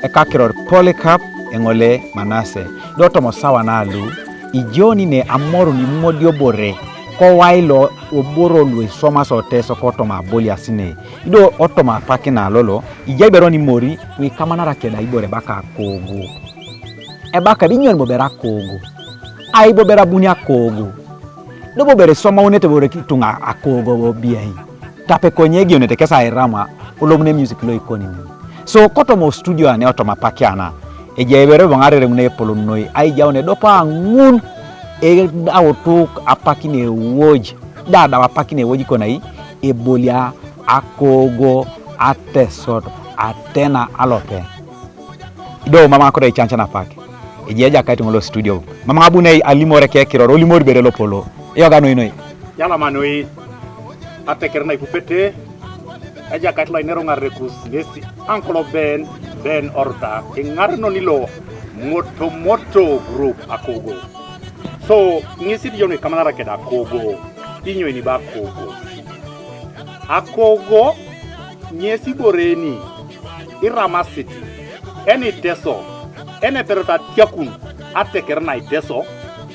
Ekakiror Polycarp engole Manase doto mosawa nalu ijoni ne amoru ni modio bore ko wailo oboro lu soma sote sokoto ma boli asine ido otoma pakina lolo ijebero ni mori wi kamana rakeda ibore baka Akoogo e baka dinyon bobera Akoogo ai bobera bunya Akoogo do bobere soma unete bore kitunga Akoogo biai tape konyegi unete kesa irama ulomne music lo ikoni so koto mo studio ane otoma pakiana ejebero bongare ngune polonoi ai jaune dopa ngun e dawotuk apakine woji dada apakine woji konai ebolia Akoogo Iteso atena alope do mama ko dai chancha na pake ejeja kati ngolo studio mama abune alimore ke kiroro limori berelo polo yoga noi yala manoi atekerna ipupete eja kati la inero ngarekus nesi ankolo ben orta ngarno nilo moto group Akoogo so ngisi dione kamera ke da Akoogo inyo ni ba Akoogo nyesi boreni irama city eni Iteso ene perota tiakun atekerna Iteso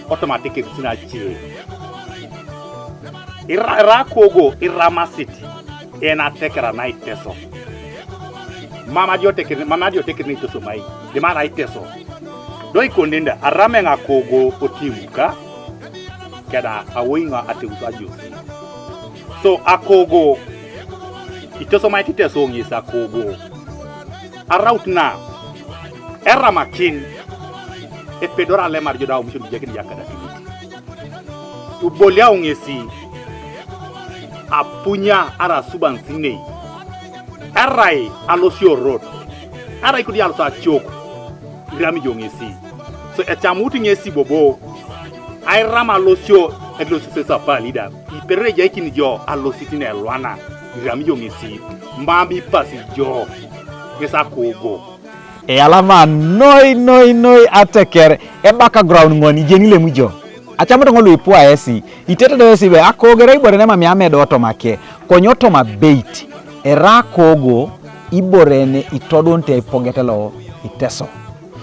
automatique sina chi Akoogo irama city ena tekera na Iteso mama dio tekera Iteso mai de mara Iteso doi kondenda arame nga Akoogo otimuka kada awoinga ateusa josi so Akoogo Iteso mai Iteso ngisa Akoogo arautna era makin e pedora le marjo da umushu jekin yakada kiniti ubolia ngesi apunya ara suban sinei arai alosio road arai kudi alsa choko rami jongesi so echamuti ngesi bobo ai rama alosio eglosise sa palida ipere jekin jo alositine elwana rami jongesi mbambi pasi jo ngesa Akoogo e alama noi ateker e background ngoni jenile mujo achamoto ngolo ipua esi itete do esi be Akoogo ibore ne mami amedo otomake konyoto mabeit era Akoogo iborene itodonte ipogetelo Iteso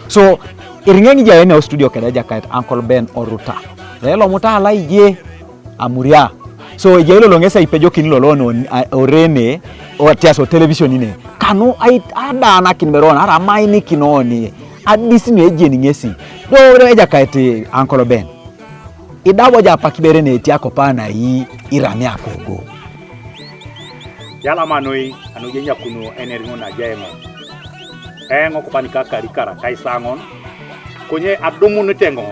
so iringengi jaene studio kedaja kait Uncle Ben Oruta lelo muta ala ije amuria so ijelo longesa ipejo kinilo lono orene o Iteso television ine kanu ai ada na kinberona ara maini kinoni adisi ne ejeni ngesi do eja kait Uncle Ben idabo ja pakibere ne tiako pana yi irame Akoogo yala manoi anujenya kuno eneringo na jaemo engo kupanika karikara kaisangon konye adumu nitengo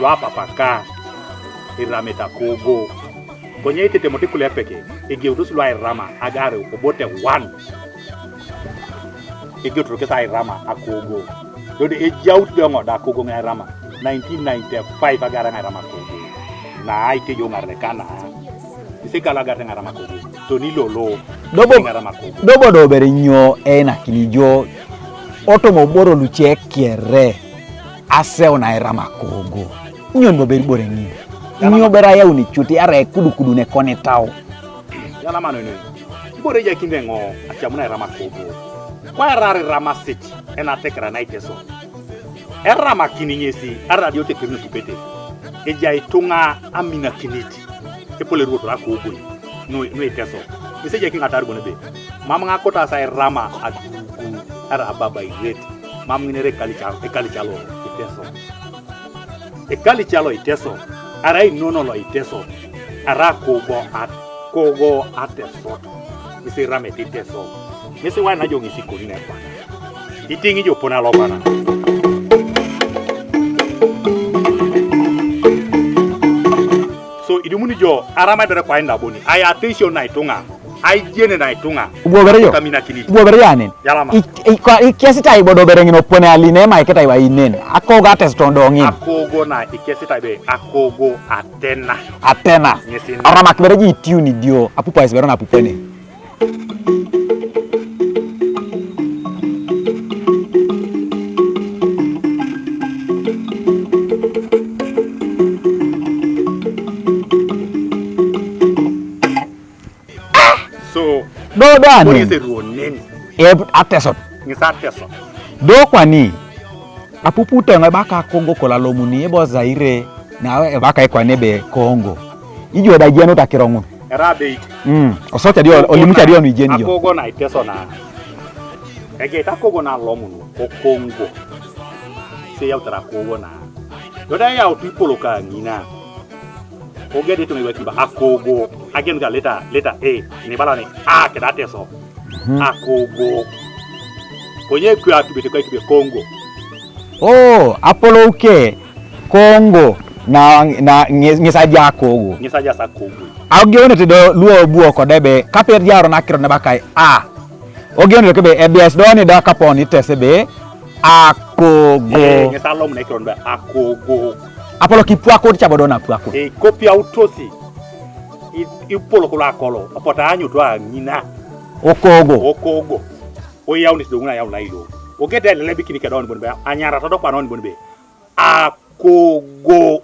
lwa papaka irame Akoogo konye itete motikule peke egeutusu lwa irama agare obote 1 egeutu kesa irama Akoogo dode ejaut dongo da Akoogo nga irama 1995 agara nga irama Akoogo na aite yo ngarekana isekala gata nga irama Akoogo toni lolo dobo do berinyo ena kinijo otomo boro luche kiere ase ona irama Akoogo nyon bo beri bore ngi nyo bera ya uni chuti are kudu ne konetao yala mano no bore ya kindengo achamuna irama Akoogo kwa rare rama city ena tekra na Iteso erama kininyesi aradio tekirno tupete eja itunga amina kiniti epole ruoto Akoogo no Iteso iseje kinga targo nebe mama ngakota sa rama Akoogo ara ababa ireti mam nginere kalichalo Iteso kalichalo Iteso ara inono lo Iteso ara Akoogo Iteso ise rame Iteso mise wana jongi sikoni na pa itingi jo pona lo bana so idumuni jo arama bere kwa enda boni ay attention na itunga ay jene na itunga ubobere yanen ikiasi tai bodo bere ngino pone aline ma iketa iwa inen Akoogo Iteso tondo ngin Akoogo na ikiasi tai be Akoogo atena arama kibere ji tune dio apupa isbero na apupene so do ane Iteso ngisa Iteso do kwani apuputo ngai baka Kongo kola lomuni ebo Zaire na baka ikwane be Kongo ijo da jeno takirongu erabe osocha dio olimucha dio ni jenio Akogo na Iteso na ege Akogo na lomunu o Kongo se ya utara Akogo na yoda ya otipolo ka ngina ogede to mewe kiba Akogo again ga later a ni bala ni a ke da Iteso Akogo onye ku atubete kwa kibe Kongo oh apolo uke Kongo na ngisaja Akogo ngisaja sa Akogo agione te luo buo ko debe kaper jaro na kiro ne bakai a ogione ke be ebs do ni da kaponi tesebe Akogo ngisa lom ne kiro be Akogo apolo kipuako chabodo na puako kopia utosi ipolo ko la kolo opota anyu to angina Okogo o yauni do nguna yauna ilo o gede le bikini ka don bonbe anyara to do pa non bonbe Akogo